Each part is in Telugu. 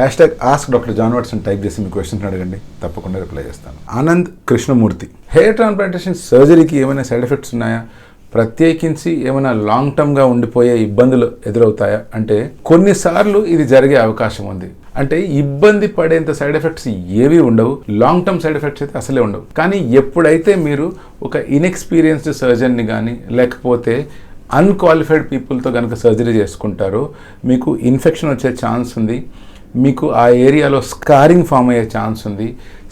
Ask doctor John Watson type చేసి మీ క్వశ్చన్స్ అడగండి, తప్పకుండా రిప్లై చేస్తాను. ఆనంద్ కృష్ణమూర్తి, హెయిర్ ట్రాన్స్ప్లాంటేషన్ సర్జరీకి ఏమైనా సైడ్ ఎఫెక్ట్స్ ఉన్నాయా? ప్రత్యేకించి ఏమైనా లాంగ్ టర్మ్గా ఉండిపోయే ఇబ్బందులు ఎదురవుతాయా అంటే, కొన్నిసార్లు ఇది జరిగే అవకాశం ఉంది. అంటే ఇబ్బంది పడేంత సైడ్ ఎఫెక్ట్స్ ఏవి ఉండవు, లాంగ్ టర్మ్ సైడ్ ఎఫెక్ట్స్ అయితే అసలే ఉండవు. కానీ ఎప్పుడైతే మీరు ఒక ఇన్ఎక్స్పీరియన్స్డ్ సర్జన్ని కానీ లేకపోతే అన్క్వాలిఫైడ్ పీపుల్తో కనుక సర్జరీ చేసుకుంటారో మీకు ఇన్ఫెక్షన్ వచ్చే ఛాన్స్ ఉంది, మీకు ఆ ఏరియాలో స్కారింగ్ ఫామ్ అయ్యే ఛాన్స్ ఉంది,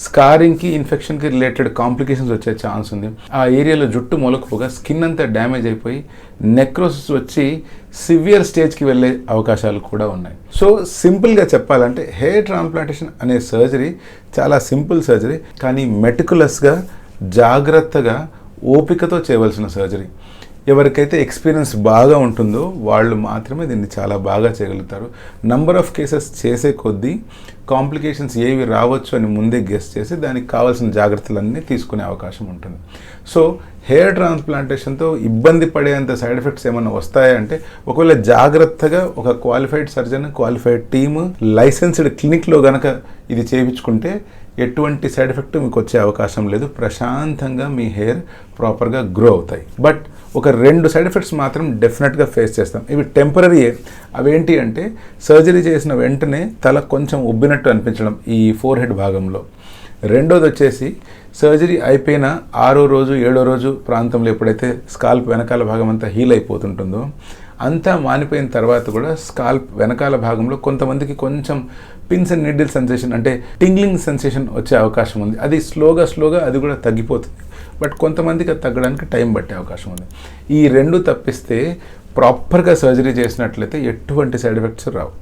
స్కారింగ్కి ఇన్ఫెక్షన్కి రిలేటెడ్ కాంప్లికేషన్స్ వచ్చే ఛాన్స్ ఉంది. ఆ ఏరియాలో జుట్టు మొలకపోగా స్కిన్ అంతా డ్యామేజ్ అయిపోయి నెక్రోసిస్ వచ్చి సివియర్ స్టేజ్కి వెళ్ళే అవకాశాలు కూడా ఉన్నాయి. సో సింపుల్గా చెప్పాలంటే హెయిర్ ట్రాన్స్ప్లాంటేషన్ అనే సర్జరీ చాలా సింపుల్ సర్జరీ, కానీ మెటికులస్గా జాగ్రత్తగా ఓపికతో చేయవలసిన సర్జరీ. ఎవరికైతే ఎక్స్పీరియన్స్ బాగా ఉంటుందో వాళ్ళు మాత్రమే దీన్ని చాలా బాగా చేయగలుగుతారు. నంబర్ ఆఫ్ కేసెస్ చేసే కొద్దీ కాంప్లికేషన్స్ ఏవి రావచ్చు అని ముందే గెస్ చేసి దానికి కావాల్సిన జాగ్రత్తలన్నీ తీసుకునే అవకాశం ఉంటుంది. సో హెయిర్ ట్రాన్స్ప్లాంటేషన్తో ఇబ్బంది పడేంత సైడ్ ఎఫెక్ట్స్ ఏమైనా వస్తాయంటే, ఒకవేళ జాగ్రత్తగా ఒక qualified surgeon, qualified team, licensed క్లినిక్లో కనుక ఇది చేయించుకుంటే ఎటువంటి సైడ్ ఎఫెక్ట్ మీకు వచ్చే అవకాశం లేదు. ప్రశాంతంగా మీ హెయిర్ ప్రాపర్గా గ్రో అవుతాయి. బట్ ఒక 2 సైడ్ ఎఫెక్ట్స్ మాత్రం డెఫినెట్గా ఫేస్ చేస్తాం. ఇవి టెంపరరీయే. అవేంటి అంటే, సర్జరీ చేసిన వెంటనే తల కొంచెం ఉబ్బినట్టు అనిపించడం ఈ ఫోర్ హెడ్ భాగంలో. రెండోది వచ్చేసి సర్జరీ అయిపోయిన 6వ రోజు 7వ రోజు ప్రాంతంలో ఎప్పుడైతే స్కాల్ప్ వెనకాల భాగం అంతా హీల్ అయిపోతుంటుందో, అంతా మానిపోయిన తర్వాత కూడా స్కాల్ప్ వెనకాల భాగంలో కొంతమందికి కొంచెం పిన్స్ అండ్ నీడిల్ సెన్సేషన్ అంటే టింగ్లింగ్ సెన్సేషన్ వచ్చే అవకాశం ఉంది. అది స్లోగా అది కూడా తగ్గిపోతుంది. బట్ కొంతమందికి అది తగ్గడానికి టైం పట్టే అవకాశం ఉంది. ఈ 2 తప్పిస్తే ప్రాపర్గా సర్జరీ చేసినట్లయితే ఎటువంటి సైడ్ ఎఫెక్ట్స్ రావు.